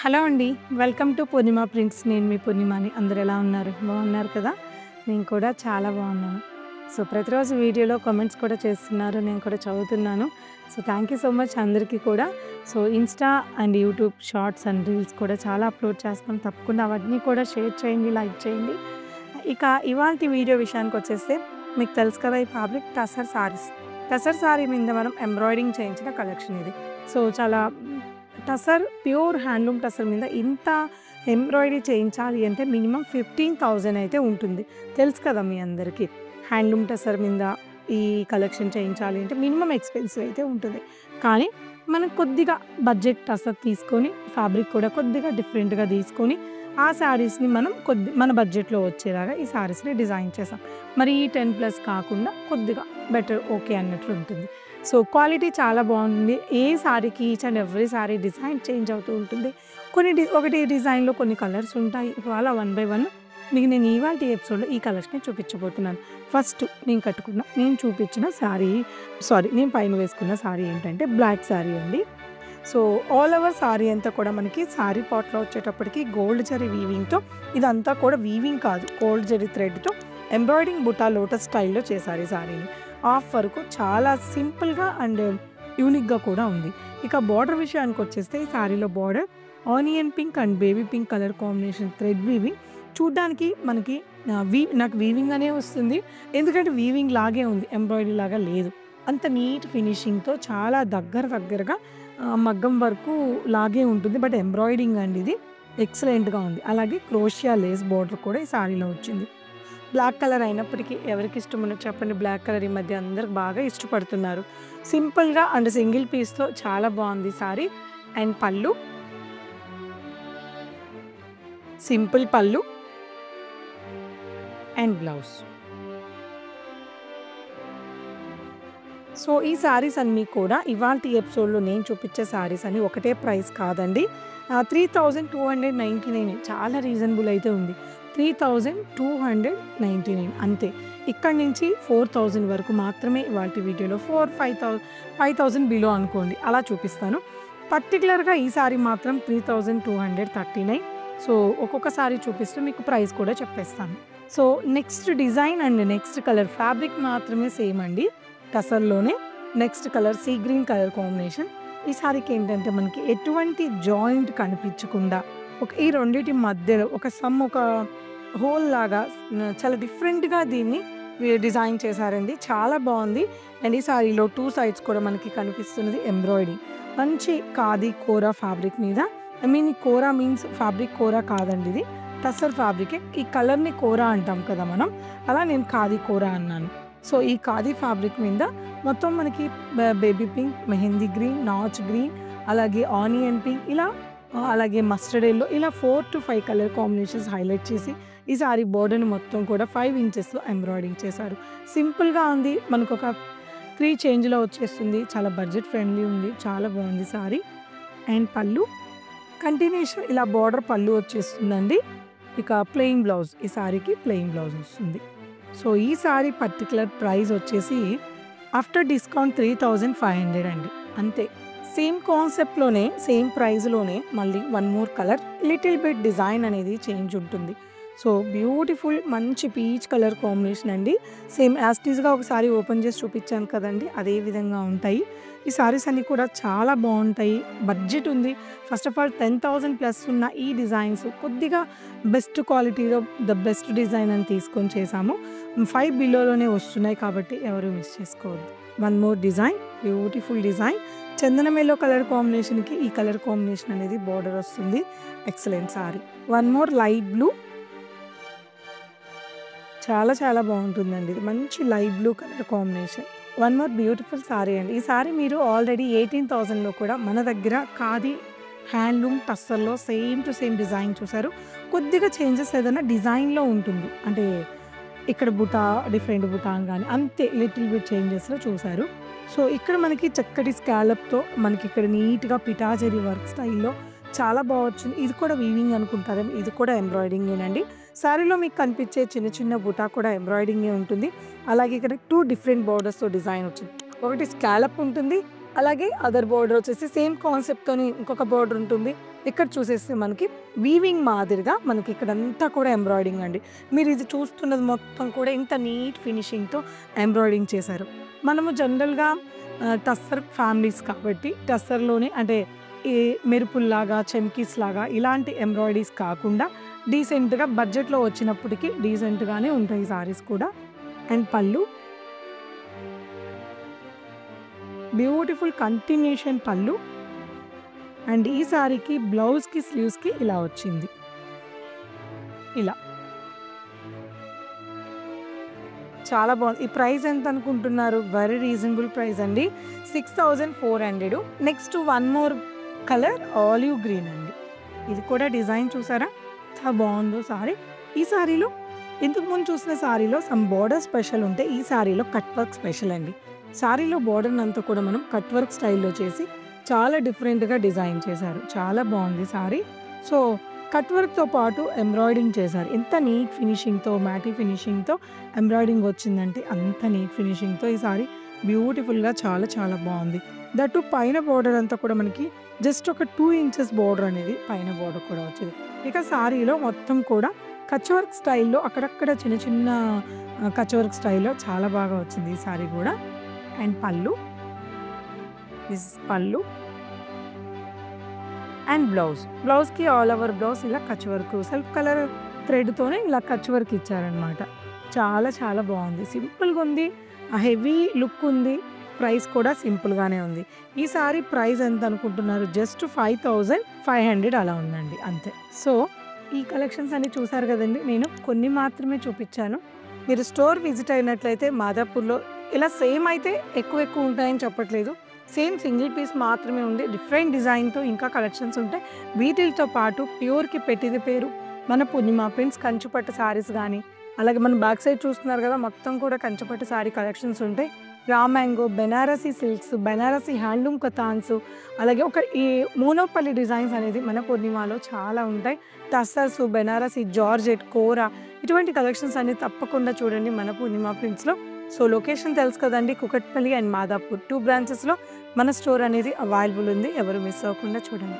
Hello అండి. Welcome to Purnima prints. నేను మీ పూర్ణిమని. అందరూ ఎలా ఉన్నారు? బాగున్నారు కదా! నేను కూడా చాలా బాగున్నాను. సో, ప్రతిరోజు వీడియోలో కామెంట్స్ కూడా చేస్తున్నారు. నేను కూడా చదువుతున్నాను. So, thank you so much అందరికీ కూడా. So, Insta and YouTube shorts and reels కూడా చాలా అప్‌లోడ్ చేస్తాం. తప్పకుండా అవన్నీ కూడా షేర్ చేయండి, లైక్ చేయండి. ఇక ఇవాల్టి వీడియో విషయానికొచ్చేస్తే మీకు తెలుసు కదా! ఈ ఫ్యాబ్రిక్ టసర్ సారీస్. టసర్ సారీ మీద మనం ఎంబ్రాయిడరింగ్ చేయించిన కలెక్షన్ ఇది. సో, చాలా టసర్ ప్యూర్ హ్యాండ్లూమ్ టసర్ మీద ఇంత ఎంబ్రాయిడరీ చేయించాలి అంటే మినిమం 15,000 అయితే ఉంటుంది. తెలుసు కదా మీ అందరికీ. హ్యాండ్లూమ్ టసర్ మీద ఈ కలెక్షన్ చేయించాలి అంటే మినిమం ఎక్స్‌పెన్సివ్ అయితే ఉంటుంది. కానీ మనం కొద్దిగా బడ్జెట్ టసర్ తీసుకొని ఫ్యాబ్రిక్ కూడా కొద్దిగా డిఫరెంట్‌గా తీసుకొని ఆ శారీస్‌ని మనం మన బడ్జెట్‌లో వచ్చేలాగా ఈ శారీస్‌ని డిజైన్ చేసాం. మరి ఈ 10+ కాకుండా కొద్దిగా బెటర్ ఓకే అన్నట్లు ఉంటుంది. సో, క్వాలిటీ చాలా బాగుంటుంది. ఏ శారీకి each and every sari design change అవుతూ ఉంటుంది. ఒకటి డిజైన్‌లో కొన్ని కలర్స్ ఉంటాయి. ఇవాళ వన్ బై వన్ మీకు నేను ఇవాల్టి ఎపిసోడ్‌లో ఈ కలర్స్‌ని చూపించబోతున్నాను. ఫస్ట్ నేను చూపించిన నేను పైన వేసుకున్న శారీ ఏంటంటే బ్లాక్ శారీ అండి. సో, ఆల్ ఓవర్ శారీ అంతా కూడా మనకి శారీ పార్ట్‌లో వచ్చేటప్పటికి గోల్డ్ జరీ వీవింగ్‌తో, ఇదంతా కూడా వీవింగ్ కాదు, గోల్డ్ జరీ థ్రెడ్‌తో ఎంబ్రాయిడరింగ్ బుటా లోటస్ స్టైల్‌లో చేశారు ఈ శారీని. హాఫ్ వరకు చాలా సింపుల్‌గా అండ్ యూనిక్‌గా కూడా ఉంది. ఇక బార్డర్ విషయానికొచ్చేస్తే ఈ శారీలో border onion pink and baby pink colour combination thread weaving. చూడ్డానికి మనకి నాకు వీవింగ్ అనే వస్తుంది. ఎందుకంటే వీవింగ్ లాగే ఉంది, ఎంబ్రాయిడరీ లాగా లేదు. అంత నీట్ ఫినిషింగ్‌తో చాలా దగ్గరగా మగ్గం వరకు లాగే ఉంటుంది. బట్ ఎంబ్రాయిడరింగ్ అండి ఇది ఎక్సలెంట్‌గా ఉంది. అలాగే క్రోషియా లేస్ బార్డర్ కూడా ఈ శారీలో వచ్చింది. బ్లాక్ కలర్ అయినప్పటికీ ఎవరికి ఇష్టం ఉన్నది చెప్పండి. బ్లాక్ కలర్ ఈ మధ్య అందరూ బాగా ఇష్టపడుతున్నారు. సింపుల్‌గా అండ్ సింగిల్ పీస్‌తో చాలా బాగుంది శారీ. అండ్ పళ్ళు, సింపుల్ పళ్ళు అండ్ బ్లౌజ్. సో, ఈ శారీస్ అన్నీ కూడా ఇవాల్టి ఎపిసోడ్‌లో నేను చూపించే శారీస్ అన్నీ ఒకటే ప్రైస్ కాదండి. 3,299 చాలా రీజనబుల్ అయితే ఉంది. 3,299 అంతే. ఇక్కడి నుంచి 4,000 వరకు మాత్రమే ఇవాల్టి వీడియోలో 5,000 బిలో అనుకోండి అలా చూపిస్తాను. పర్టిక్యులర్‌గా ఈ శారీ మాత్రం 3,239. సో, ఒక్కొక్క శారీ చూపిస్తూ మీకు ప్రైస్ కూడా చెప్పేస్తాను. So, next design and next colour fabric మాత్రమే సేమ్ అండి. టసర్‌లోనే next colour sea green colour combination. ఈ శారీకి ఏంటంటే మనకి ఎటువంటి జాయింట్ కనిపించకుండా ఈ రెండిటి మధ్యలో ఒక హోల్ లాగా చాలా డిఫరెంట్‌గా దీన్ని డిజైన్ చేశారండి. చాలా బాగుంది. అండ్ ఈ శారీలో 2 సైడ్స్ కూడా మనకి కనిపిస్తున్నది ఎంబ్రాయిడరీ. మంచి ఖాదీ కోరా ఫ్యాబ్రిక్ మీద, కోరా మీన్స్ ఫ్యాబ్రిక్ కోరా కాదండి, ఇది టసర్ ఫ్యాబ్రికే. ఈ కలర్‌ని కోరా అంటాం కదా మనం, అలా నేను ఖాదీ కోరా అన్నాను. సో, ఈ ఖాదీ ఫ్యాబ్రిక్ మీద మొత్తం మనకి baby pink, mehndi green, notch green, అలాగే ఆనియన్ పింక్, అలాగే మస్టర్డ్ యెల్లో, ఇలా 4 to 5 కలర్ కాంబినేషన్స్ హైలైట్ చేసి ఈ శారీ బోర్డర్‌ని మొత్తం కూడా 5 ఇంచెస్‌లో ఎంబ్రాయిడరింగ్ చేశారు. సింపుల్‌గా ఉంది. మనకొక 3 చేంజ్‌లో వచ్చేస్తుంది. చాలా బడ్జెట్ ఫ్రెండ్లీ ఉంది. చాలా బాగుంది శారీ. అండ్ పళ్ళు కంటిన్యూషన్ ఇలా బార్డర్ పళ్ళు వచ్చేస్తుందండి. ఇక ప్లెయిన్ బ్లౌజ్, ఈ శారీకి ప్లెయిన్ బ్లౌజ్ వస్తుంది. సో, ఈ శారీ పర్టిక్యులర్ ప్రైస్ వచ్చేసి ఆఫ్టర్ డిస్కౌంట్ 3,500 అండి. అంతే. సేమ్ కాన్సెప్ట్‌లోనే సేమ్ ప్రైస్‌లోనే మళ్ళీ one more colour, little bit design అనేది చేంజ్ ఉంటుంది. సో, బ్యూటిఫుల్ మంచి పీచ్ కలర్ కాంబినేషన్ అండి. సేమ్ యాజ్ ఇట్ ఈస్‌గా ఒకసారి ఓపెన్ చేసి చూపించాను కదండీ, అదే విధంగా ఉంటాయి. ఈ శారీస్ అన్నీ కూడా చాలా బాగుంటాయి. బడ్జెట్ ఉంది. ఫస్ట్ ఆఫ్ ఆల్ 10,000+ ఉన్న ఈ డిజైన్స్ కొద్దిగా బెస్ట్ క్వాలిటీలో ద బెస్ట్ డిజైన్ అని తీసుకొని చేశాము. 5 బిలోలోనే వస్తున్నాయి కాబట్టి ఎవరు మిస్ చేసుకోవద్దు. One more design, beautiful design. చందనం యెల్లో కలర్ కాంబినేషన్‌కి ఈ కలర్ కాంబినేషన్ అనేది బార్డర్ వస్తుంది. Excellent sari. One more light blue, చాలా బాగుంటుందండి. ఇది మంచి light blue colour combination. One more beautiful sari అండి. ఈ శారీ మీరు ఆల్రెడీ 18,000లో కూడా మన దగ్గర ఖాదీ హ్యాండ్లూమ్ టస్సర్‌లో సేమ్ టు సేమ్ డిజైన్ చూసారు. కొద్దిగా చేంజెస్ ఏదైనా డిజైన్‌లో ఉంటుంది. అంటే ఇక్కడ డిఫరెంట్ బుటా గాని అంతే, లిటిల్ బిట్ చేంజెస్‌లో చూసారు. సో, ఇక్కడ మనకి చక్కటి స్కాలప్‌తో మనకి ఇక్కడ నీట్‌గా పిటాజరీ వర్క్ స్టైల్‌లో చాలా వచ్చింది. ఇది కూడా వీవింగ్ అనుకుంటారేమో, ఇది కూడా ఎంబ్రాయిడరింగేనండి. శారీలో మీకు కనిపించే చిన్న బుటా కూడా ఎంబ్రాయిడరింగే ఉంటుంది. అలాగే ఇక్కడ 2 డిఫరెంట్ బోర్డర్స్‌తో డిజైన్ వచ్చింది. ఒకటి స్కాలప్ ఉంటుంది, అలాగే అదర్ బోర్డర్ వచ్చేసి సేమ్ కాన్సెప్ట్‌తోని ఇంకొక బోర్డర్ ఉంటుంది. ఇక్కడ చూసేస్తే మనకి వీవింగ్ మాదిరిగా మనకి ఇక్కడంతా కూడా ఎంబ్రాయిడరింగ్ అండి. మీరు ఇది చూస్తున్నది మొత్తం కూడా ఇంత నీట్ ఫినిషింగ్‌తో ఎంబ్రాయిడరింగ్ చేశారు. మనము జనరల్‌గా టస్సర్ ఫ్యామిలీస్ కాబట్టి టస్సర్‌లోనే అంటే ఈ మెరుపుల్లాగా, చమ్కీస్‌లాగా ఇలాంటి ఎంబ్రాయిడరీస్ కాకుండా డీసెంట్‌గా బడ్జెట్‌లో వచ్చినప్పటికి డీసెంట్‌గానే ఉంటాయి ఈ సారీస్ కూడా. అండ్ పళ్ళు బ్యూటిఫుల్ కంటిన్యూషన్ పళ్ళు. అండ్ ఈ సారీకి బ్లౌజ్‌కి, స్లీవ్స్‌కి ఇలా వచ్చింది. ఇలా. చాలా బాగుంది. ఈ ప్రైస్ ఎంత అనుకుంటున్నారు? వెరీ రీజనబుల్ ప్రైస్ అండి. 6400. Next one more colour olive green అండి. ఇది కూడా డిజైన్ చూసారా? ఎంత బాగుందో సారీ. ఈ సారీలో ఇంతకు ముందు చూసిన సారీలో సమ్ బోర్డర్ స్పెషల్ ఉంటే ఈ సారీలో కట్ వర్క్ స్పెషల్ అండి. సారీలో బోర్డర్‌ని అంతా కూడా మనం కట్ వర్క్ స్టైల్‌లో చేసి చాలా డిఫరెంట్‌గా డిజైన్ చేశారు. చాలా బాగుంది సారీ. సో, కట్ వర్క్‌తో పాటు ఎంబ్రాయిడరింగ్ చేశారు. ఎంత నీట్ ఫినిషింగ్‌తో, మ్యాటీ ఫినిషింగ్‌తో ఎంబ్రాయిడరింగ్ వచ్చిందంటే అంత నీట్ ఫినిషింగ్‌తో ఈ సారీ బ్యూటిఫుల్‌గా చాలా చాలా బాగుంది. దట్టు పైన బోర్డర్ అంతా కూడా మనకి జస్ట్ ఒక 2 ఇంచెస్ బోర్డర్ అనేది పైన బోర్డర్ కూడా వచ్చింది. ఇక సారీలో మొత్తం కూడా కచ్ వర్క్ స్టైల్‌లో అక్కడక్కడ చిన్న చిన్న కచ్ వర్క్ స్టైల్‌లో చాలా బాగా వచ్చింది ఈ సారీ కూడా. అండ్ పళ్ళు. దిస్ ఇస్ పళ్ళు. And blouse. బ్లౌజ్‌కి ఆల్ ఓవర్ బ్లౌజ్ ఇలా కచ్ వర్క్ సెల్ఫ్ కలర్ థ్రెడ్‌తోనే ఇలా కచ్ వర్క్ ఇచ్చారనమాట. చాలా చాలా బాగుంది. సింపుల్‌గా ఉంది. ఆ హెవీ లుక్ ఉంది. ప్రైస్ కూడా సింపుల్‌గానే ఉంది. ఈ సారీ ప్రైస్ ఎంత అనుకుంటున్నారు? జస్ట్ 5500 అలా ఉందండి అంతే. సో, ఈ కలెక్షన్స్ అన్ని చూసారు కదండీ. నేను కొన్ని మాత్రమే చూపించాను. మీరు స్టోర్ విజిట్ అయినట్లయితే మాదాపూర్‌లో ఇలా సేమ్ అయితే ఎక్కువ ఎక్కువ ఉంటాయని చెప్పట్లేదు. సేమ్ సింగిల్ పీస్ మాత్రమే ఉంది. డిఫరెంట్ డిజైన్‌తో ఇంకా కలెక్షన్స్ ఉంటాయి. వీటిలతో పాటు ప్యూర్‌కి పెట్టిది పేరు మన పూర్ణిమ ప్రింట్స్ కంచిపట్టు సారీస్ గానీ, అలాగే మన బ్యాక్ సైడ్ చూస్తున్నారు కదా మొత్తం కూడా కంచిపట్టు సారీ కలెక్షన్స్ ఉంటాయి. Raw mango, Banarasi silks, Banarasi handloom కథాన్స్, అలాగే ఒక ఈ మోనోపల్లి డిజైన్స్ అనేది మన పూర్ణిమలో చాలా ఉంటాయి. టస్సర్స్, బెనారసీ, జార్జెట్, కోరా ఇటువంటి కలెక్షన్స్ అన్ని తప్పకుండా చూడండి మన పూర్ణిమ ప్రింట్స్‌లో. సో, లొకేషన్ తెలుసు కదండీ. కుకట్పల్లి అండ్ మాదాపూర్ 2 బ్రాంచెస్‌లో మన స్టోర్ అనేది అవైలబుల్ ఉంది. ఎవరు మిస్ అవ్వకుండా చూడండి.